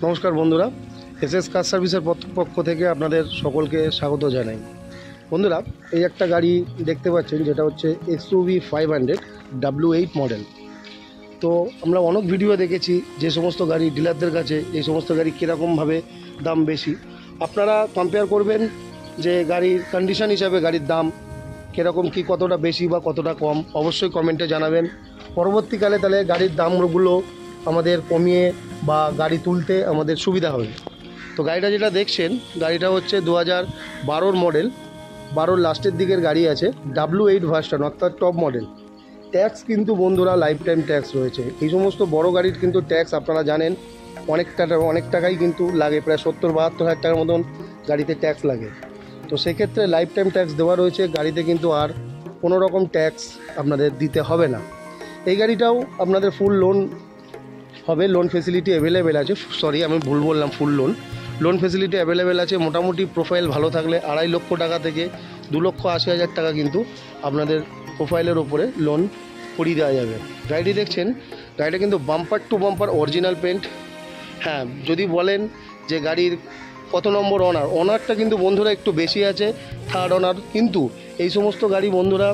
নমস্কার বন্ধুরা, এসএস কার সার্ভিসের পক্ষ থেকে আপনাদের সকলকে স্বাগত জানাই। বন্ধুরা, এই একটা গাড়ি দেখতে পাচ্ছেন যেটা হচ্ছে এক্সইউভি 500 W8 মডেল। তো আমরা অনেক ভিডিও দেখেছি যে সমস্ত গাড়ি ডিলারদের কাছে এই সমস্ত গাড়ি কীরকমভাবে দাম বেশি। আপনারা কম্পেয়ার করবেন যে গাড়ির কন্ডিশন হিসাবে গাড়ির দাম কীরকম কী, কতটা বেশি বা কতটা কম, অবশ্যই কমেন্টে জানাবেন। পরবর্তীকালে তাহলে গাড়ির দামগুলো আমাদের কমিয়ে বা গাড়ি তুলতে আমাদের সুবিধা হবে। তো গাড়িটা যেটা দেখছেন, গাড়িটা হচ্ছে 2012 মডেল, 12 লাস্টের দিকের গাড়ি আছে, W8 ভার্সন অর্থাৎ টপ মডেল। ট্যাক্স কিন্তু বন্ধুরা লাইফ টাইম ট্যাক্স রয়েছে। এই সমস্ত বড় গাড়ির কিন্তু ট্যাক্স আপনারা জানেন অনেক টাকাই কিন্তু লাগে, প্রায় 70-72 হাজার টাকার মতন গাড়িতে ট্যাক্স লাগে। তো সেক্ষেত্রে লাইফ টাইম ট্যাক্স দেওয়া রয়েছে, গাড়িতে কিন্তু আর কোনো রকম ট্যাক্স আপনাদের দিতে হবে না। এই গাড়িটাও আপনাদের ফুল লোন হবে, লোন ফেসিলিটি অ্যাভেলেবেল আছে। আমি ভুল বললাম, ফুল লোন ফেসিলিটি অ্যাভেলেবেল আছে। মোটামুটি প্রোফাইল ভালো থাকলে 2.5 লক্ষ টাকা থেকে 2,80,000 টাকা কিন্তু আপনাদের প্রোফাইলের ওপরে লোন করিয়ে দেওয়া যাবে। গাড়িটি দেখছেন, গাড়িটা কিন্তু bumper to bumper original paint. হ্যাঁ, যদি বলেন যে গাড়ির কত নম্বর অনারটা কিন্তু বন্ধুরা একটু বেশি আছে, থার্ড অনার। কিন্তু এই সমস্ত গাড়ি বন্ধুরা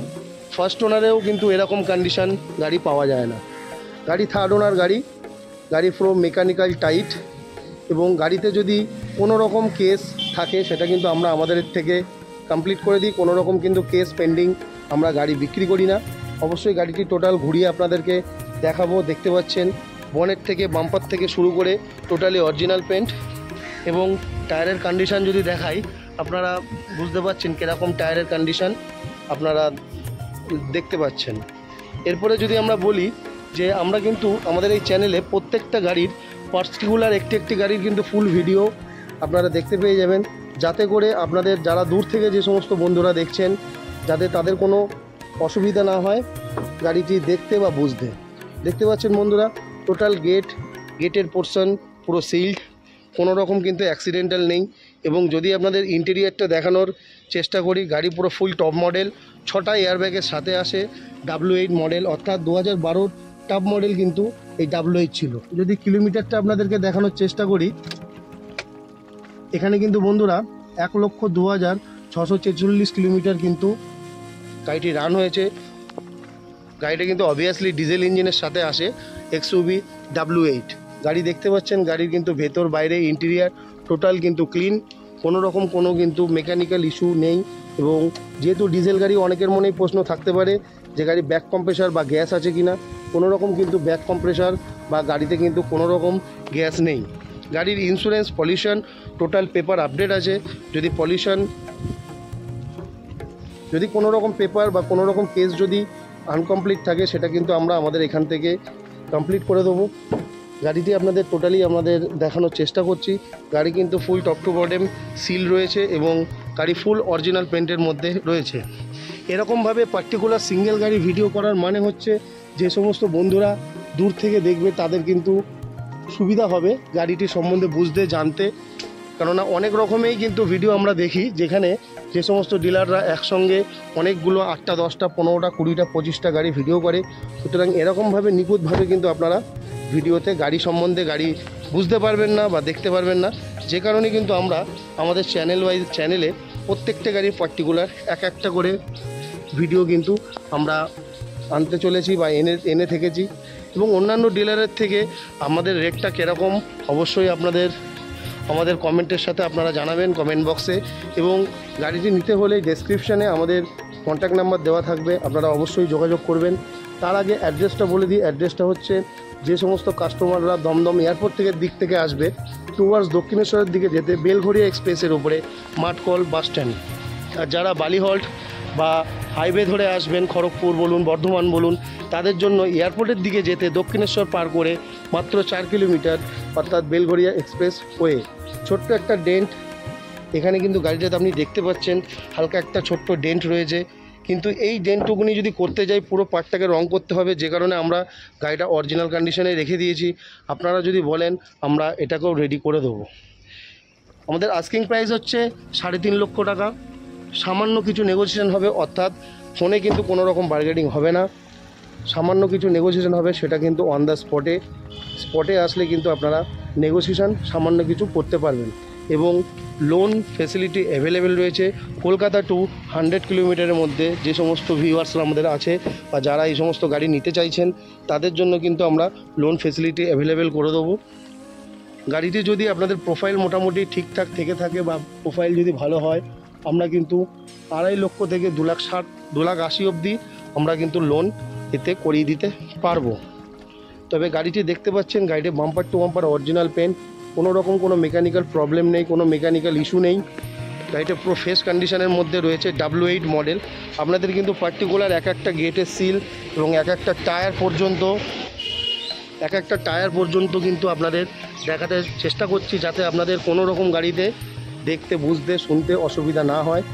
ফার্স্ট ওনারেও কিন্তু এরকম কন্ডিশান গাড়ি পাওয়া যায় না। গাড়ি থার্ড ওনার গাড়ি পুরো মেকানিক্যাল টাইট, এবং গাড়িতে যদি কোনো রকম কেস থাকে সেটা কিন্তু আমরা আমাদের থেকে কমপ্লিট করে দিই। কোনো রকম কিন্তু কেস পেন্ডিং আমরা গাড়ি বিক্রি করি না। অবশ্যই গাড়িটি টোটাল ঘুরিয়ে আপনাদেরকে দেখাবো। দেখতে পাচ্ছেন বনেট থেকে বাম্পার থেকে শুরু করে টোটালি অরিজিনাল পেন্ট, এবং টায়ারের কন্ডিশান যদি দেখাই আপনারা বুঝতে পারছেন কীরকম টায়ারের কন্ডিশান আপনারা দেখতে পাচ্ছেন। এরপরে যদি আমরা বলি যে আমরা কিন্তু আমাদের এই চ্যানেলে প্রত্যেকটা গাড়ির পার্টিকুলার একটি গাড়ির কিন্তু ফুল ভিডিও আপনারা দেখতে পেয়ে যাবেন, যাতে করে আপনাদের যারা দূর থেকে যে সমস্ত বন্ধুরা দেখছেন যাতে তাদের কোনো অসুবিধা না হয় গাড়িটি দেখতে বা বুঝতে। দেখতে পাচ্ছেন বন্ধুরা, টোটাল গেটের পোর্শন পুরো সিল্ড, কোনো রকম কিন্তু অ্যাক্সিডেন্টাল নেই। এবং যদি আপনাদের ইন্টেরিয়ারটা দেখানোর চেষ্টা করি, গাড়ি পুরো ফুল টপ মডেল, 6টা এয়ারব্যাগের সাথে আসে। W8 মডেল অর্থাৎ 2012 টপ মডেল কিন্তু এই W8 ছিল। যদি কিলোমিটারটা আপনাদেরকে দেখানোর চেষ্টা করি, এখানে কিন্তু বন্ধুরা 1,02,646 কিলোমিটার কিন্তু গাড়িটি রান হয়েছে। গাড়িটা কিন্তু অবভিয়াসলি ডিজেল ইঞ্জিনের সাথে আসে, এক্সইউভি W8 গাড়ি। দেখতে পাচ্ছেন গাড়ির কিন্তু ভেতর বাইরে ইন্টেরিয়ার টোটাল কিন্তু ক্লিন, কোনো রকম কোনো কিন্তু মেকানিক্যাল ইস্যু নেই। এবং যেহেতু ডিজেল গাড়ি, অনেকের মনেই প্রশ্ন থাকতে পারে যে গাড়ি ব্যাক কম্প্রেসার বা গ্যাস আছে কিনা। কোনো রকম কিন্তু ব্যাক কম্প্রেসার বা গাড়িতে কিন্তু কোনো রকম গ্যাস নেই। গাড়ির insurance, pollution, total paper update আছে। যদি কোনো রকম পেপার বা কোনো রকম কেস যদি আনকমপ্লিট থাকে সেটা কিন্তু আমরা আমাদের এখান থেকে কমপ্লিট করে দেবো। গাড়িটি আপনাদের টোটালি আমাদের দেখানোর চেষ্টা করছি। গাড়ি কিন্তু full top to bottom seal রয়েছে এবং গাড়ি ফুল অরিজিনাল পেন্টের মধ্যে রয়েছে। এরকমভাবে পার্টিকুলার সিঙ্গেল গাড়ি ভিডিও করার মানে হচ্ছে যে সমস্ত বন্ধুরা দূর থেকে দেখবে তাদের কিন্তু সুবিধা হবে গাড়িটি সম্বন্ধে বুঝতে জানতে। কেননা অনেক রকমেই কিন্তু ভিডিও আমরা দেখি যেখানে যে সমস্ত ডিলাররা একসঙ্গে অনেকগুলো 8টা 10টা 15টা 20টা 25টা গাড়ি ভিডিও করে। সুতরাং এরকমভাবে নিখুঁতভাবে কিন্তু আপনারা ভিডিওতে গাড়ি সম্বন্ধে গাড়ি বুঝতে পারবেন না বা দেখতে পারবেন না। যে কারণে কিন্তু আমরা আমাদের চ্যানেলে প্রত্যেকটা গাড়ির পার্টিকুলার একটা করে ভিডিও কিন্তু আমরা আনতে চলেছি বা এনে থেকেছি। এবং অন্যান্য ডিলারের থেকে আমাদের রেটটা কীরকম অবশ্যই আমাদের কমেন্টের সাথে আপনারা জানাবেন কমেন্ট বক্সে। এবং গাড়িটি নিতে হলে ডেসক্রিপশানে আমাদের কন্ট্যাক্ট নাম্বার দেওয়া থাকবে, আপনারা অবশ্যই যোগাযোগ করবেন। তার আগে অ্যাড্রেসটা বলে দিই। অ্যাড্রেসটা হচ্ছে, যে সমস্ত কাস্টমাররা দমদম এয়ারপোর্ট থেকে আসবে টুয়ার্ডস দক্ষিণেশ্বরের দিকে যেতে, বেলঘড়িয়া এক্সপ্রেসের উপরে মাঠকল বাস স্ট্যান্ড। আর যারা বালিহল্ট বা হাইওয়ে ধরে আসবেন, খড়গপুর বলুন, বর্ধমান বলুন, তাদের জন্য এয়ারপোর্টের দিকে যেতে দক্ষিণেশ্বর পার করে মাত্র 4 কিলোমিটার অর্থাৎ বেলঘড়িয়া এক্সপ্রেস ওয়ে। ছোট্ট একটা ডেন্ট এখানে কিন্তু গাড়িটাতে আপনি দেখতে পাচ্ছেন, হালকা একটা ছোট্ট ডেন্ট রয়েছে। কিন্তু এই ডেন্টটুকুনি যদি করতে যাই পুরো পার্টটাকে রং করতে হবে, যে কারণে আমরা গাড়িটা অরিজিনাল কন্ডিশনে রেখে দিয়েছি। আপনারা যদি বলেন আমরা এটাকেও রেডি করে দেবো। আমাদের আস্কিং প্রাইস হচ্ছে 3.5 লক্ষ টাকা। সামান্য কিছু নেগোসিয়েশন হবে, অর্থাৎ ফোনে কিন্তু কোনো রকম বার্গেনিং হবে না। সামান্য কিছু নেগোসিয়েশন হবে, সেটা কিন্তু অন দ্য স্পটে স্পটে আসলে কিন্তু আপনারা নেগোসিয়েশন সামান্য কিছু করতে পারবেন এবং লোন ফেসিলিটি অ্যাভেলেবেল রয়েছে। কলকাতা টু 100 কিলোমিটারের মধ্যে যে সমস্ত ভিউয়ার্সরা আমাদের আছে বা যারা এই সমস্ত গাড়ি নিতে চাইছেন তাদের জন্য কিন্তু আমরা লোন ফেসিলিটি অ্যাভেলেবেল করে দেবো। গাড়িটি যদি আপনাদের প্রোফাইল মোটামুটি ঠিকঠাক থেকে থাকে বা প্রোফাইল যদি ভালো হয়, আমরা কিন্তু 2.5 লক্ষ থেকে 2,60,000 2,80,000 অবধি আমরা কিন্তু লোন এতে করিয়ে দিতে পারবো। তবে গাড়িটি দেখতে পাচ্ছেন, গাড়িটি bumper to bumper original paint, কোনো রকম কোনো মেকানিক্যাল প্রবলেম নেই, কোনো মেকানিক্যাল ইস্যু নেই। গাড়িটা পুরো ফ্রেশ কন্ডিশনের মধ্যে রয়েছে, W8 মডেল। আপনাদের কিন্তু পার্টিকুলার এক একটা গেটের সিল এবং এক একটা টায়ার পর্যন্ত কিন্তু আপনাদের দেখাতে চেষ্টা করছি, যাতে আপনাদের কোনো রকম গাড়িতে দেখতে বুঝতে শুনতে অসুবিধা না হয়।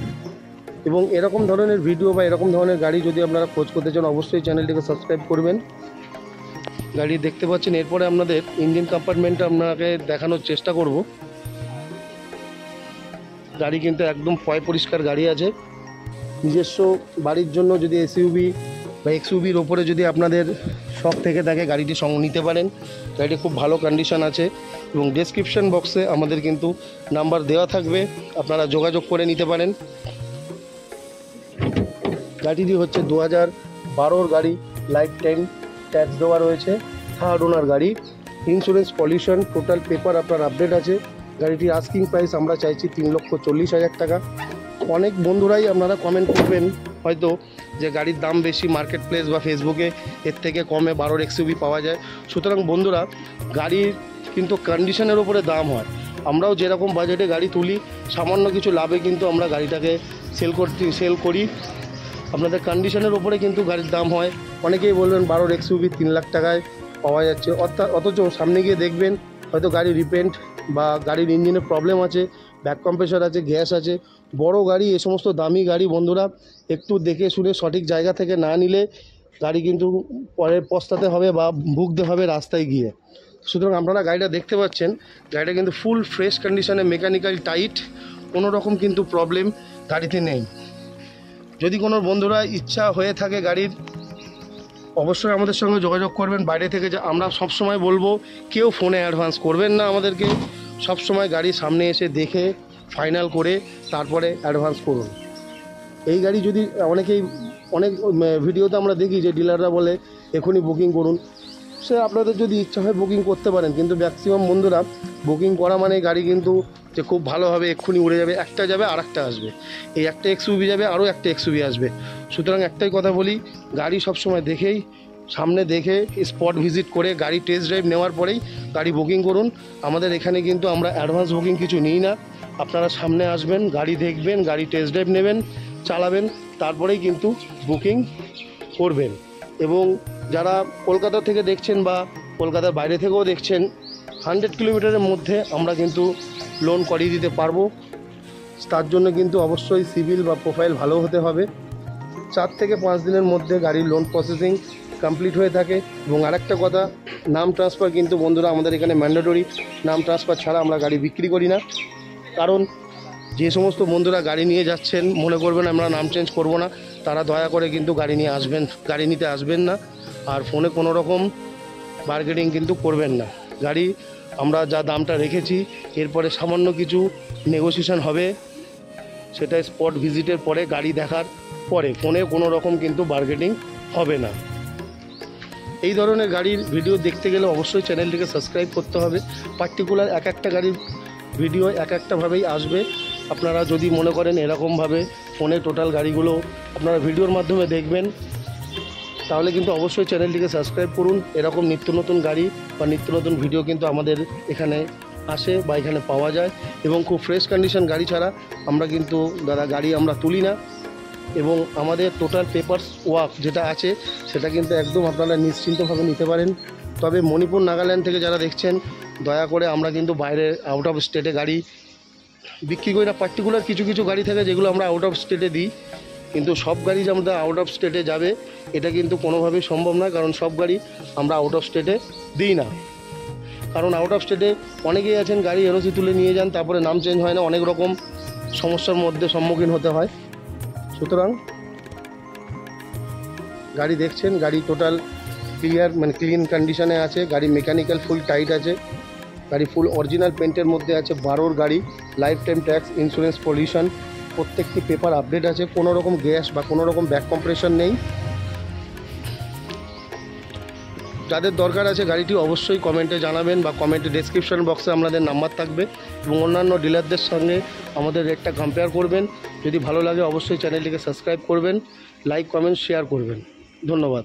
এবং এরকম ধরনের ভিডিও বা এরকম ধরনের গাড়ি যদি আপনারা খোঁজ করতে চান, অবশ্যই চ্যানেলটিকে সাবস্ক্রাইব করবেন। গাড়ি দেখতে পাচ্ছেন, এরপরে আপনাদের ইঞ্জিন কম্পার্টমেন্টটা আপনাকে দেখানোর চেষ্টা করব। গাড়ি কিন্তু একদম পরিষ্কার গাড়ি আছে। নিজস্ব বাড়ির জন্য যদি এসইউভি বা এক্সইউভির ওপরে যদি আপনাদের শখ থেকে থাকে, গাড়িটি নিতে পারেন। গাড়িটি খুব ভালো কন্ডিশন আছে এবং ডেসক্রিপশন বক্সে আমাদের কিন্তু নাম্বার দেওয়া থাকবে, আপনারা যোগাযোগ করে নিতে পারেন। গাড়িটি হচ্ছে 2012 গাড়ি, লাইফ টাইম ট্যাক্স দেওয়া রয়েছে, থার্ড ওনার গাড়ি, ইন্স্যুরেন্স পলিউশন টোটাল পেপার আপনার আপডেট আছে। গাড়িটির আস্কিং প্রাইস আমরা চাইছি 3,40,000 টাকা। অনেক বন্ধুরাই আপনারা কমেন্ট করবেন হয়তো যে গাড়ির দাম বেশি, মার্কেট প্লেস বা ফেসবুকে এর থেকে কমে 12 এক্সইউভি পাওয়া যায়। সুতরাং বন্ধুরা, গাড়ির কিন্তু কন্ডিশনের ওপরে দাম হয়। আমরাও যেরকম বাজেটে গাড়ি তুলি, সামান্য কিছু লাভে কিন্তু আমরা গাড়িটাকে সেল করি। আপনাদের কন্ডিশনের ওপরে কিন্তু গাড়ির দাম হয়। অনেকেই বলবেন 12 এক্সইউভি 3 লাখ টাকায় পাওয়া যাচ্ছে, অথচ সামনে গিয়ে দেখবেন হয়তো গাড়ি রিপেন্ট বা গাড়ির ইঞ্জিনের প্রবলেম আছে, ব্যাক কম্প্রেসার আছে, গ্যাস আছে। বড় গাড়ি, এ সমস্ত দামি গাড়ি বন্ধুরা একটু দেখে শুনে সঠিক জায়গা থেকে না নিলে গাড়ি কিন্তু পরে পস্তাতে হবে বা ভুগতে হবে রাস্তায় গিয়ে। সুতরাং আপনারা গাড়িটা দেখতে পাচ্ছেন, গাড়িটা কিন্তু ফুল ফ্রেশ কন্ডিশনে, মেকানিক্যাল টাইট, কোনো রকম কিন্তু প্রবলেম গাড়িতে নেই। যদি কোনো বন্ধুরা ইচ্ছা হয়ে থাকে গাড়ির, অবশ্যই আমাদের সঙ্গে যোগাযোগ করবেন। বাইরে থেকে আমরা সবসময় বলবো, কেউ ফোনে অ্যাডভান্স করবেন না আমাদেরকে, সবসময় গাড়ি সামনে এসে দেখে ফাইনাল করে তারপরে অ্যাডভান্স করুন। এই গাড়ি যদি অনেক ভিডিওতে আমরা দেখি যে ডিলাররা বলে এখনই বুকিং করুন, সে আপনাদের যদি ইচ্ছা হয় বুকিং করতে পারেন, কিন্তু ম্যাক্সিমাম বন্ধুরা বুকিং করা মানে গাড়ি কিন্তু যে খুব ভালো হবে, এক্ষুনি উড়ে যাবে, একটা যাবে আর একটা আসবে, এই একটা এক্সইউভি যাবে আরও একটা এক্সইউভি আসবে। সুতরাং একটাই কথা বলি, গাড়ি সবসময় দেখেই, সামনে দেখে স্পট ভিজিট করে গাড়ি টেস্ট ড্রাইভ নেওয়ার পরেই গাড়ি বুকিং করুন। আমাদের এখানে কিন্তু আমরা অ্যাডভান্স বুকিং কিছু নিই না। আপনারা সামনে আসবেন, গাড়ি দেখবেন, গাড়ি টেস্ট ড্রাইভ নেবেন, চালাবেন, তারপরেই কিন্তু বুকিং করবেন। এবং যারা কলকাতা থেকে দেখছেন বা কলকাতার বাইরে থেকেও দেখছেন, 100 কিলোমিটারের মধ্যে আমরা কিন্তু লোন করিয়ে দিতে পারবো। তার জন্য কিন্তু অবশ্যই সিভিল বা প্রোফাইল ভালো হতে হবে। 4 থেকে 5 দিনের মধ্যে গাড়ির লোন প্রসেসিং কমপ্লিট হয়ে থাকে। এবং আরেকটা কথা, নাম ট্রান্সফার কিন্তু বন্ধুরা আমাদের এখানে ম্যান্ডেটরি, নাম ট্রান্সফার ছাড়া আমরা গাড়ি বিক্রি করি না। কারণ যে সমস্ত বন্ধুরা গাড়ি নিয়ে যাচ্ছেন, মনে করবেন আমরা নাম চেঞ্জ করব না, তারা দয়া করে কিন্তু গাড়ি নিতে আসবেন না। আর ফোনে কোনো রকম বার্গেনিং কিন্তু করবেন না। গাড়ি আমরা যা দামটা রেখেছি, এরপরে সামান্য কিছু নেগোসিয়েশন হবে, সেটা স্পট ভিজিটের পরে, গাড়ি দেখার পরে। ফোনে কোনো রকম কিন্তু বার্গেনিং হবে না। এই ধরনের গাড়ির ভিডিও দেখতে গেলে অবশ্যই চ্যানেলটিকে সাবস্ক্রাইব করতে হবে। পার্টিকুলার এক একটা গাড়ির ভিডিও এক একটাভাবেই আসবে। আপনারা যদি মনে করেন এরকমভাবে ফোনে টোটাল গাড়িগুলো আপনারা ভিডিওর মাধ্যমে দেখবেন, তাহলে কিন্তু অবশ্যই চ্যানেলটিকে সাবস্ক্রাইব করুন। এরকম নিত্য নতুন গাড়ি বা নিত্য নতুন ভিডিও কিন্তু আমাদের এখানে আসে বা এখানে পাওয়া যায়। এবং খুব ফ্রেশ কন্ডিশন গাড়ি ছাড়া আমরা কিন্তু গাড়ি আমরা তুলি না। এবং আমাদের টোটাল পেপারস ওয়ার্ক যেটা আছে, সেটা কিন্তু একদম আপনারা নিশ্চিন্তভাবে নিতে পারেন। তবে মণিপুর, নাগাল্যান্ড থেকে যারা দেখছেন, দয়া করে আমরা কিন্তু বাইরে আউট অফ স্টেটে গাড়ি বিক্রি করি না। পার্টিকুলার কিছু কিছু গাড়ি থাকে যেগুলো আমরা আউট অফ স্টেটে দিই, কিন্তু সব গাড়ি যে আমাদের আউট অফ স্টেটে যাবে এটা কিন্তু কোনোভাবেই সম্ভব না। কারণ সব গাড়ি আমরা আউট অফ স্টেটে দিই না। কারণ আউট অফ স্টেটে অনেকেই আছেন গাড়ি এনওসি তুলে নিয়ে যান, তারপরে নাম চেঞ্জ হয় না, অনেক রকম সমস্যার মধ্যে সম্মুখীন হতে হয়। সুতরাং গাড়ি দেখছেন, গাড়ি টোটাল ক্লিয়ার মানে ক্লিন কন্ডিশনে আছে। গাড়ি মেকানিক্যাল ফুল টাইট আছে। গাড়ি ফুল অরিজিনাল পেন্টের মধ্যে আছে। 12 গাড়ি, life time tax, insurance, pollution প্রত্যেকটি পেপার আপডেট আছে। কোনো রকম গ্যাস বা কোনো রকম ব্যাক কম্প্রেশন নেই। যাদের দরকার আছে গাড়িটি অবশ্যই কমেন্টে জানাবেন বা কমেন্টে ডেসক্রিপশন বক্সে আমাদের নাম্বার থাকবে এবং অন্যান্য ডিলারদের সঙ্গে আমাদের রেটটা কম্পেয়ার করবেন। যদি ভালো লাগে অবশ্যই চ্যানেলটিকে সাবস্ক্রাইব করবেন, লাইক কমেন্ট শেয়ার করবেন। ধন্যবাদ।